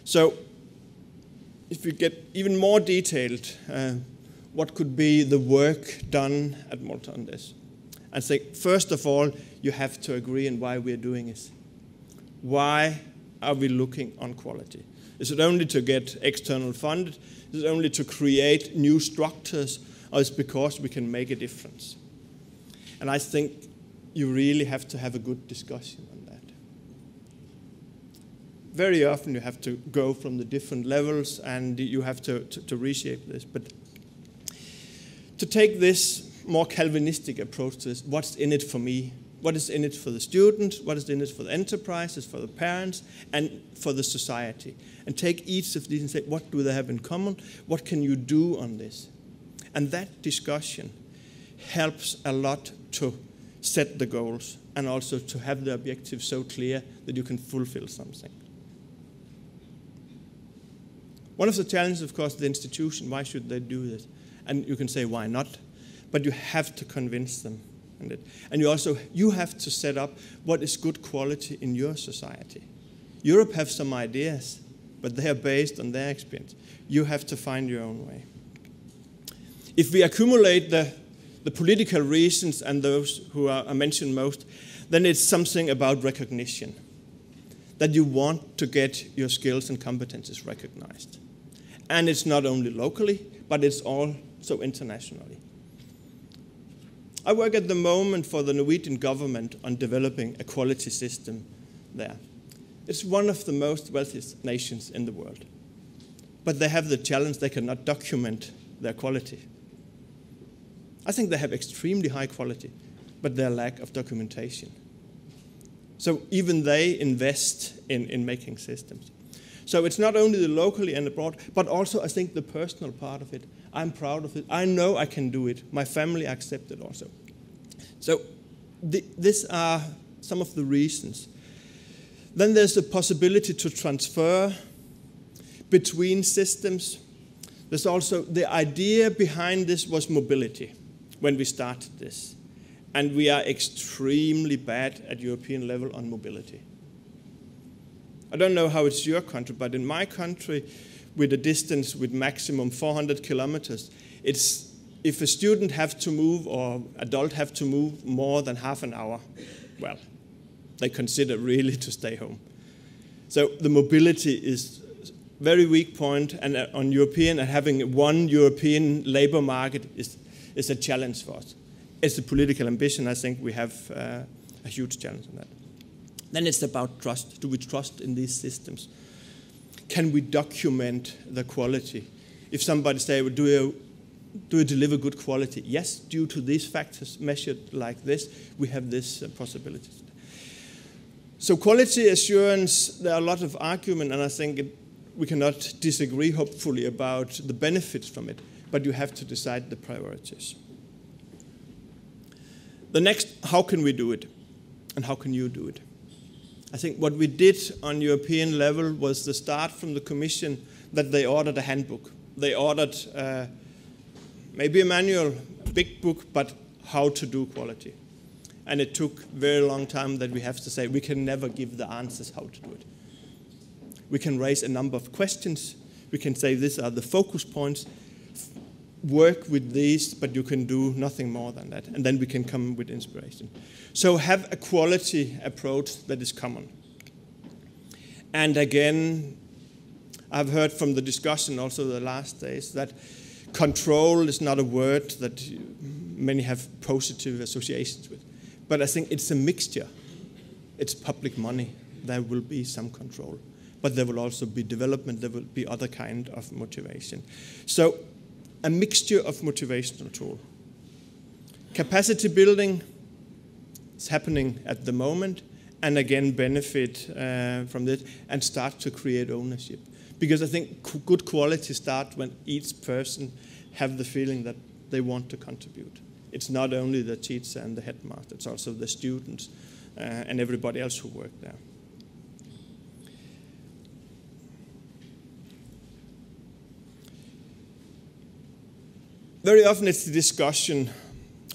So if you get even more detailed, what could be the work done at Malta on this? And say, first of all, you have to agree on why we're doing this. Why are we looking on quality? Is it only to get external funded? Is it only to create new structures? Or is it because we can make a difference? And I think you really have to have a good discussion on that. Very often you have to go from the different levels and you have to reshape this. But to take this more Calvinistic approach to this, what's in it for me? What is in it for the student? What is in it for the enterprises, for the parents, and for the society? And take each of these and say, what do they have in common? What can you do on this? And that discussion helps a lot to set the goals and also to have the objectives so clear that you can fulfill something. One of the challenges, of course, the institution, why should they do this? And you can say, why not? But you have to convince them. And you have to set up what is good quality in your society. Europe has some ideas, but they are based on their experience. You have to find your own way. If we accumulate the political reasons and those who are mentioned most, then it's something about recognition, that you want to get your skills and competences recognized. And it's not only locally, but it's also internationally. I work at the moment for the Norwegian government on developing a quality system there. It's one of the most wealthiest nations in the world. But they have the challenge they cannot document their quality. I think they have extremely high quality, but their lack of documentation. So even they invest in making systems. So it's not only the locally and abroad, but also I think the personal part of it. I'm proud of it. I know I can do it. My family accepts it also. So these are some of the reasons. Then there's the possibility to transfer between systems. There's also the idea behind this was mobility when we started this. And we are extremely bad at European level on mobility. I don't know how it's your country, but in my country, with a distance with maximum 400 kilometers, it's if a student have to move or adult have to move more than half an hour, well, they consider really to stay home. So the mobility is very weak point, and on European, and having one European labor market is a challenge for us. It's a political ambition. I think we have a huge challenge on that. Then it's about trust. Do we trust in these systems? Can we document the quality? If somebody say, well, do you deliver good quality? Yes, due to these factors measured like this, we have this possibilities. So quality assurance, there are a lot of argument, and I think we cannot disagree, hopefully, about the benefits from it, but you have to decide the priorities. The next, how can we do it? And how can you do it? I think what we did on European level was the start from the Commission that they ordered a handbook. They ordered maybe a manual, a big book, but how to do quality. And it took a very long time that we have to say we can never give the answers how to do it. We can raise a number of questions. We can say these are the focus points. Work with these, but you can do nothing more than that. And then we can come with inspiration. So have a quality approach that is common. And again, I've heard from the discussion also the last days that control is not a word that many have positive associations with. But I think it's a mixture. It's public money. There will be some control. But there will also be development. There will be other kind of motivation. So a mixture of motivational tool. Capacity building is happening at the moment, and again benefit from this and start to create ownership. Because I think good quality starts when each person have the feeling that they want to contribute. It's not only the teacher and the headmaster, it's also the students and everybody else who work there. Very often it's the discussion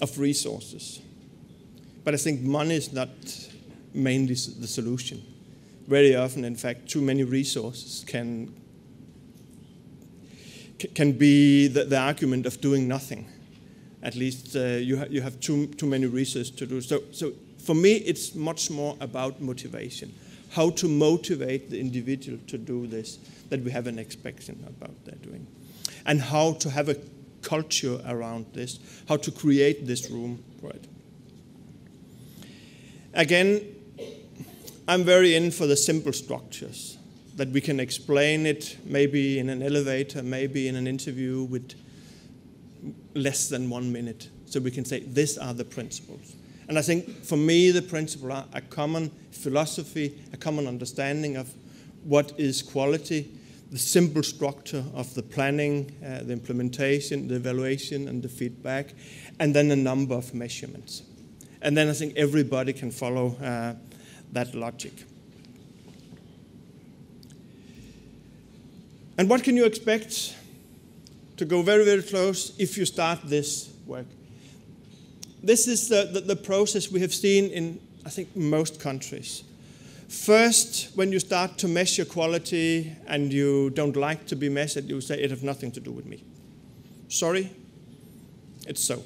of resources. But I think money is not mainly the solution. very often, in fact, too many resources can be the argument of doing nothing. At least you have too many resources to do. So for me, it's much more about motivation. How to motivate the individual to do this, that we have an expectation about their doing. And how to have a culture around this, how to create this room for it. Again, I'm very in for the simple structures, that we can explain it maybe in an elevator, maybe in an interview with less than 1 minute. So we can say, these are the principles. And I think for me, the principles are a common philosophy, a common understanding of what is quality, the simple structure of the planning, the implementation, the evaluation, and the feedback, and then a number of measurements. And then I think everybody can follow that logic. And what can you expect to go very, very close if you start this work? This is the process we have seen in, I think, most countries. First, when you start to measure quality and you don't like to be measured, you say, it has nothing to do with me. Sorry, it's so.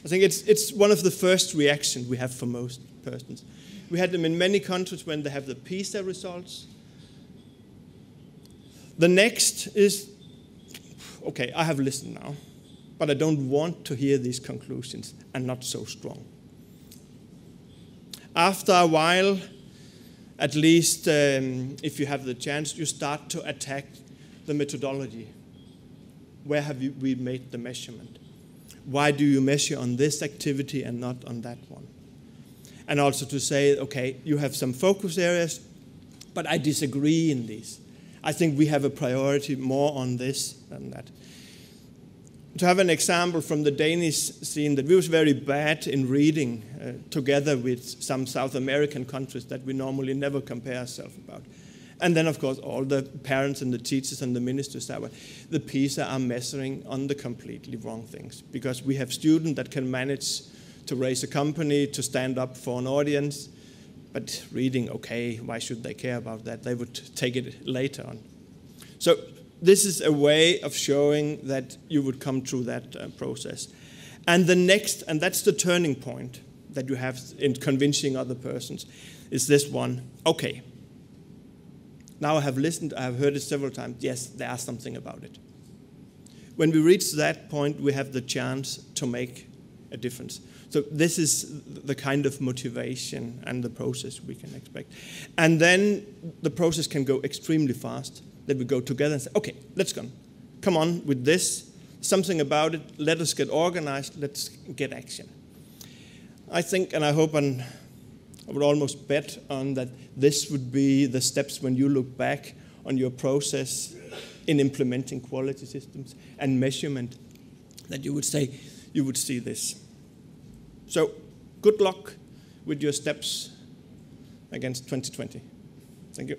I think it's one of the first reactions we have for most persons. We had them in many countries when they have the PISA results. The next is, okay, I have listened now, but I don't want to hear these conclusions, and not so strong. After a while, at least if you have the chance, you start to attack the methodology. Where have we made the measurement? Why do you measure on this activity and not on that one? And also to say, okay, you have some focus areas, but I disagree in these. I think we have a priority more on this than that. To have an example from the Danish scene, that we was very bad in reading together with some South American countries that we normally never compare ourselves about. And then, of course, all the parents and the teachers and the ministers say, well, the PISA are measuring on the completely wrong things, because we have students that can manage to raise a company, to stand up for an audience, but reading, okay, why should they care about that? They would take it later on. So this is a way of showing that you would come through that process. And the next, and that's the turning point that you have in convincing other persons, is this one. Okay, now I have listened, I have heard it several times. Yes, there is something about it. When we reach that point, we have the chance to make a difference. So this is the kind of motivation and the process we can expect. And then the process can go extremely fast. That we go together and say, okay, let's go. Come on with this, something about it, let us get organized, let's get action. I think, and I hope, and I would almost bet on that this would be the steps when you look back on your process in implementing quality systems and measurement, that you would say, you would see this. So good luck with your steps against 2020. Thank you.